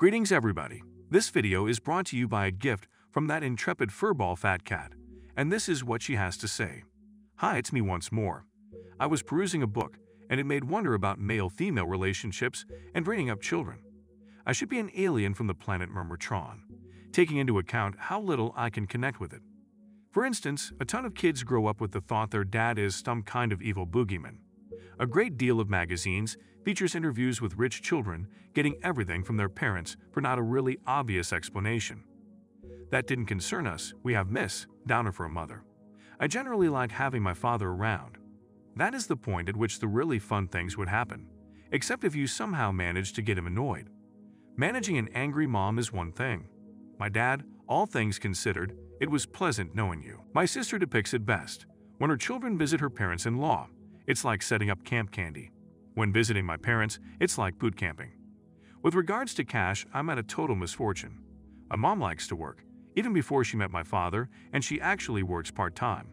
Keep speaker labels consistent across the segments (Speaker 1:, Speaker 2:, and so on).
Speaker 1: Greetings everybody. This video is brought to you by a gift from that intrepid furball fat cat, and this is what she has to say. Hi, it's me once more. I was perusing a book, and it made wonder about male-female relationships and bringing up children. I should be an alien from the planet Murmurtron, taking into account how little I can connect with it. For instance, a ton of kids grow up with the thought their dad is some kind of evil boogeyman. A great deal of magazines features interviews with rich children getting everything from their parents for not a really obvious explanation. That didn't concern us. We have Miss Downer for a mother. I generally like having my father around. That is the point at which the really fun things would happen, except if you somehow manage to get him annoyed. Managing an angry mom is one thing. My dad, all things considered, it was pleasant knowing you. My sister depicts it best. When her children visit her parents-in-law, it's like setting up camp candy. When visiting my parents, it's like boot camping. With regards to cash, I'm at a total misfortune. My mom likes to work, even before she met my father, and she actually works part-time.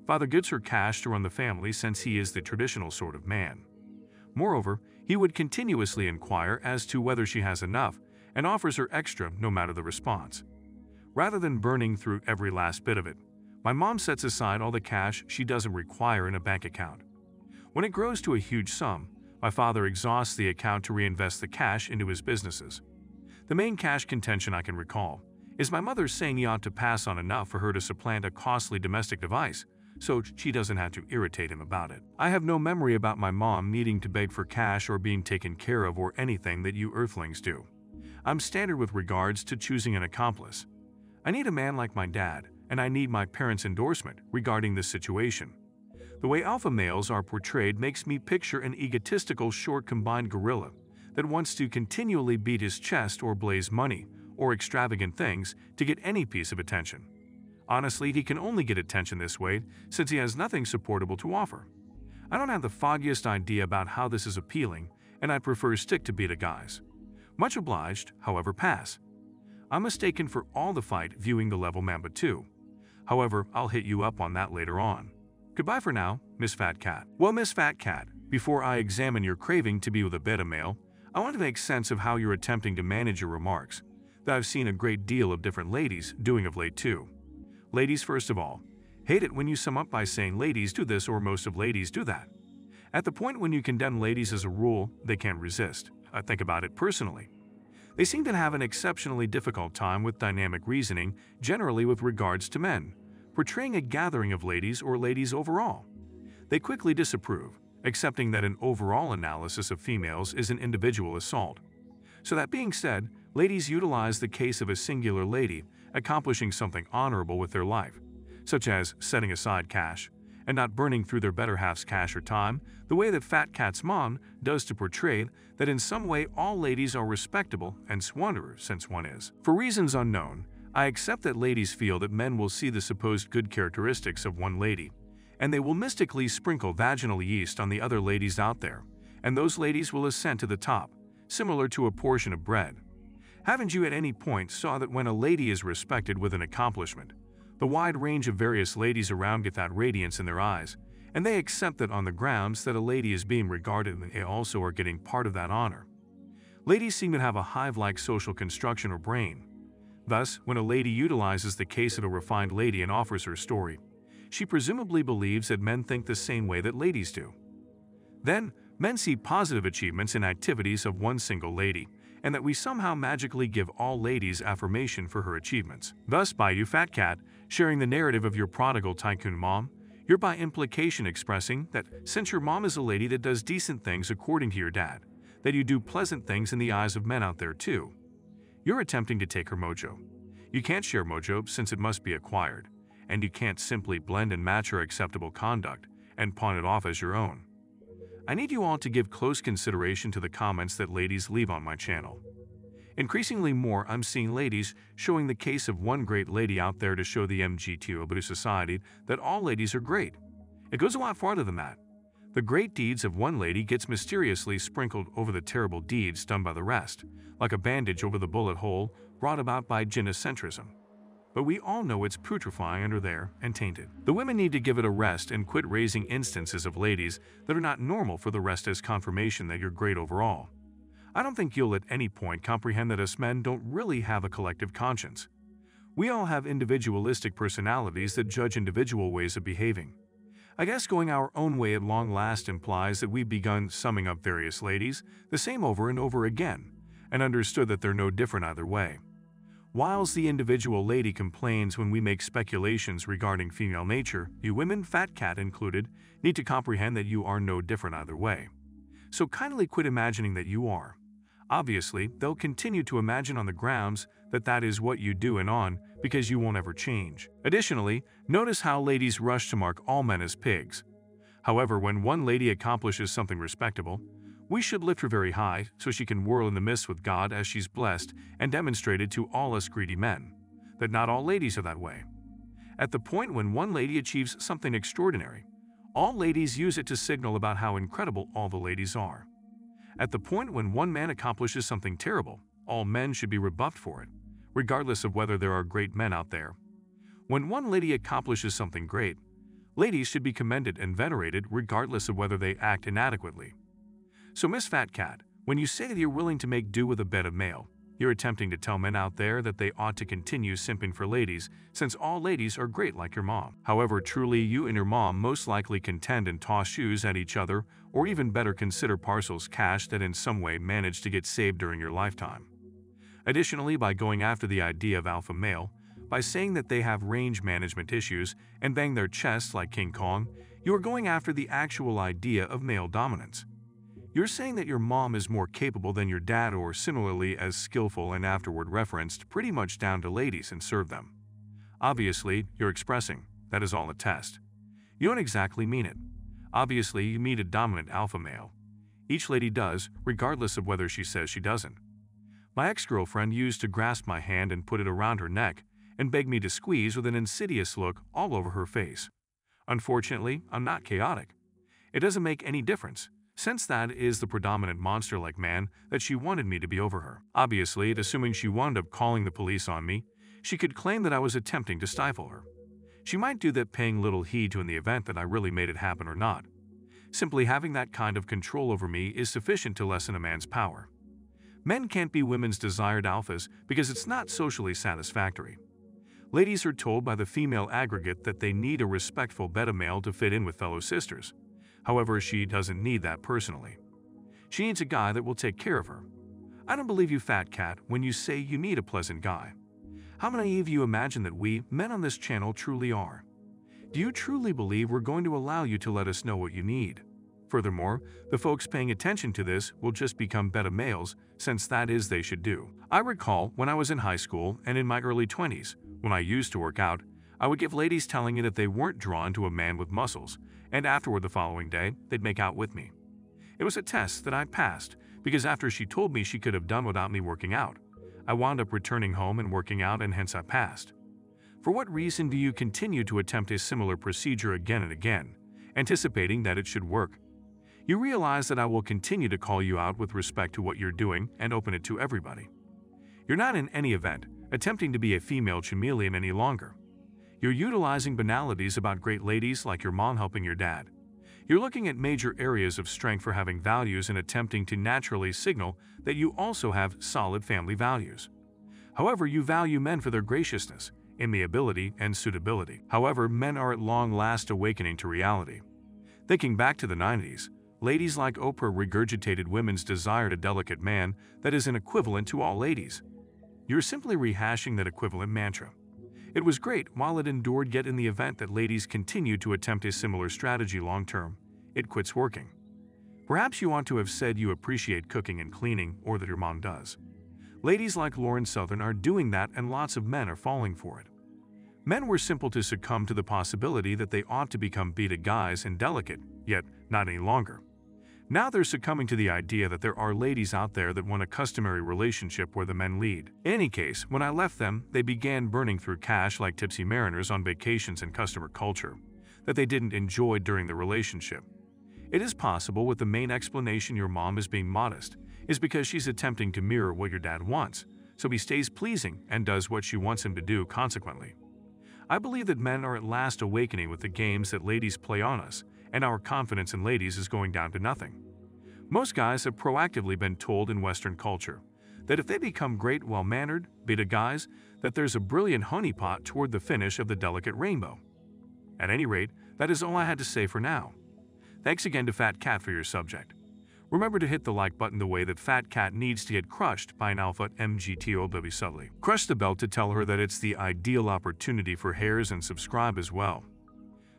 Speaker 1: Father gives her cash to run the family since he is the traditional sort of man. Moreover, he would continuously inquire as to whether she has enough and offers her extra no matter the response. Rather than burning through every last bit of it, my mom sets aside all the cash she doesn't require in a bank account. When it grows to a huge sum, my father exhausts the account to reinvest the cash into his businesses. The main cash contention I can recall is my mother saying he ought to pass on enough for her to supplant a costly domestic device, so she doesn't have to irritate him about it. I have no memory about my mom needing to beg for cash or being taken care of or anything that you earthlings do. I'm standard with regards to choosing an accomplice. I need a man like my dad, and I need my parents' endorsement regarding this situation. The way alpha males are portrayed makes me picture an egotistical short combined gorilla that wants to continually beat his chest or blaze money or extravagant things to get any piece of attention. Honestly, he can only get attention this way since he has nothing supportable to offer. I don't have the foggiest idea about how this is appealing, and I prefer stick to beta guys. Much obliged, however, pass. I'm mistaken for all the fight viewing the level Mamba 2. However, I'll hit you up on that later on. Goodbye for now, Miss Fat Cat. Well, Miss Fat Cat, before I examine your craving to be with a beta male, I want to make sense of how you're attempting to manage your remarks, that I've seen a great deal of different ladies doing of late too. Ladies, first of all, hate it when you sum up by saying ladies do this or most of ladies do that. At the point when you condemn ladies as a rule, they can't resist. I think about it personally. They seem to have an exceptionally difficult time with dynamic reasoning, generally with regards to men, portraying a gathering of ladies or ladies overall. They quickly disapprove, accepting that an overall analysis of females is an individual assault. So that being said, ladies utilize the case of a singular lady accomplishing something honorable with their life, such as setting aside cash, and not burning through their better half's cash or time, the way that Fat Cat's mom does to portray that in some way all ladies are respectable and swanderer since one is. For reasons unknown, I accept that ladies feel that men will see the supposed good characteristics of one lady, and they will mystically sprinkle vaginal yeast on the other ladies out there, and those ladies will ascend to the top, similar to a portion of bread. Haven't you at any point saw that when a lady is respected with an accomplishment, the wide range of various ladies around get that radiance in their eyes, and they accept that on the grounds that a lady is being regarded and they also are getting part of that honor. Ladies seem to have a hive-like social construction or brain. Thus, when a lady utilizes the case of a refined lady and offers her story, she presumably believes that men think the same way that ladies do. Then, men see positive achievements in activities of one single lady, and that we somehow magically give all ladies affirmation for her achievements. Thus, by you Fat Cat sharing the narrative of your prodigal tycoon mom, you're by implication expressing that since your mom is a lady that does decent things according to your dad, that you do pleasant things in the eyes of men out there too. You're attempting to take her mojo. You can't share mojo since it must be acquired, and you can't simply blend and match her acceptable conduct and pawn it off as your own. I need you all to give close consideration to the comments that ladies leave on my channel. Increasingly more, I'm seeing ladies showing the case of one great lady out there to show the MGTOW society that all ladies are great. It goes a lot farther than that. The great deeds of one lady gets mysteriously sprinkled over the terrible deeds done by the rest, like a bandage over the bullet hole brought about by gynocentrism. But we all know it's putrefying under there and tainted. The women need to give it a rest and quit raising instances of ladies that are not normal for the rest as confirmation that you're great overall. I don't think you'll at any point comprehend that us men don't really have a collective conscience. We all have individualistic personalities that judge individual ways of behaving. I guess going our own way at long last implies that we've begun summing up various ladies, the same over and over again, and understood that they're no different either way. Whilst the individual lady complains when we make speculations regarding female nature, you women, fat cat included, need to comprehend that you are no different either way. So kindly quit imagining that you are. Obviously, they'll continue to imagine on the grounds that that is what you do and on, because you won't ever change. Additionally, notice how ladies rush to mark all men as pigs. However, when one lady accomplishes something respectable, we should lift her very high so she can whirl in the mist with God as she's blessed and demonstrated to all us greedy men that not all ladies are that way. At the point when one lady achieves something extraordinary, all ladies use it to signal about how incredible all the ladies are. At the point when one man accomplishes something terrible, all men should be rebuffed for it, regardless of whether there are great men out there. When one lady accomplishes something great, ladies should be commended and venerated regardless of whether they act inadequately. So Miss Fat Cat, when you say that you're willing to make do with a bed of mail, you're attempting to tell men out there that they ought to continue simping for ladies since all ladies are great like your mom. However, truly you and your mom most likely contend and toss shoes at each other, or even better consider parcels cash that in some way managed to get saved during your lifetime. Additionally, by going after the idea of alpha male, by saying that they have range management issues and bang their chests like King Kong, you are going after the actual idea of male dominance. You're saying that your mom is more capable than your dad or similarly as skillful and afterward referenced pretty much down to ladies and serve them. Obviously, you're expressing, that is all a test. You don't exactly mean it. Obviously, you mean a dominant alpha male. Each lady does, regardless of whether she says she doesn't. My ex-girlfriend used to grasp my hand and put it around her neck and beg me to squeeze with an insidious look all over her face. Unfortunately, I'm not chaotic. It doesn't make any difference, since that is the predominant monster-like man that she wanted me to be over her. Obviously, assuming she wound up calling the police on me, she could claim that I was attempting to stifle her. She might do that paying little heed to in the event that I really made it happen or not. Simply having that kind of control over me is sufficient to lessen a man's power. Men can't be women's desired alphas because it's not socially satisfactory. Ladies are told by the female aggregate that they need a respectful beta male to fit in with fellow sisters. However, she doesn't need that personally. She needs a guy that will take care of her. I don't believe you, fat cat, when you say you need a pleasant guy. How naive you imagine that we, men on this channel, truly are. Do you truly believe we're going to allow you to let us know what you need? Furthermore, the folks paying attention to this will just become beta males, since that is they should do. I recall when I was in high school and in my early 20s, when I used to work out, I would give ladies telling me that they weren't drawn to a man with muscles, and afterward the following day, they'd make out with me. It was a test that I passed, because after she told me she could have done without me working out, I wound up returning home and working out, and hence I passed. For what reason do you continue to attempt a similar procedure again and again, anticipating that it should work? You realize that I will continue to call you out with respect to what you're doing and open it to everybody. You're not in any event attempting to be a female chameleon any longer. You're utilizing banalities about great ladies like your mom helping your dad. You're looking at major areas of strength for having values and attempting to naturally signal that you also have solid family values. However, you value men for their graciousness, amiability, and suitability. However, men are at long last awakening to reality. Thinking back to the 90s, ladies like Oprah regurgitated women's desire to delicate man that is an equivalent to all ladies. You're simply rehashing that equivalent mantra. It was great while it endured, yet in the event that ladies continue to attempt a similar strategy long-term, it quits working. Perhaps you want to have said you appreciate cooking and cleaning, or that your mom does. Ladies like Lauren Southern are doing that, and lots of men are falling for it. Men were simple to succumb to the possibility that they ought to become beta guys and delicate, yet not any longer. Now they're succumbing to the idea that there are ladies out there that want a customary relationship where the men lead. In any case, when I left them, they began burning through cash like tipsy mariners on vacations and customer culture that they didn't enjoy during the relationship. It is possible with the main explanation your mom is being modest is because she's attempting to mirror what your dad wants, so he stays pleasing and does what she wants him to do consequently. I believe that men are at last awakening with the games that ladies play on us, and our confidence in ladies is going down to nothing. Most guys have proactively been told in Western culture that if they become great, well-mannered beta guys, that there's a brilliant honeypot toward the finish of the delicate rainbow. At any rate, that is all I had to say for now. Thanks again to Fat Cat for your subject. Remember to hit the like button the way that Fat Cat needs to get crushed by an alpha MGTOW subtly. Crush the bell to tell her that it's the ideal opportunity for hairs, and subscribe as well.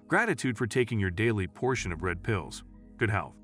Speaker 1: Gratitude for taking your daily portion of red pills. Good health.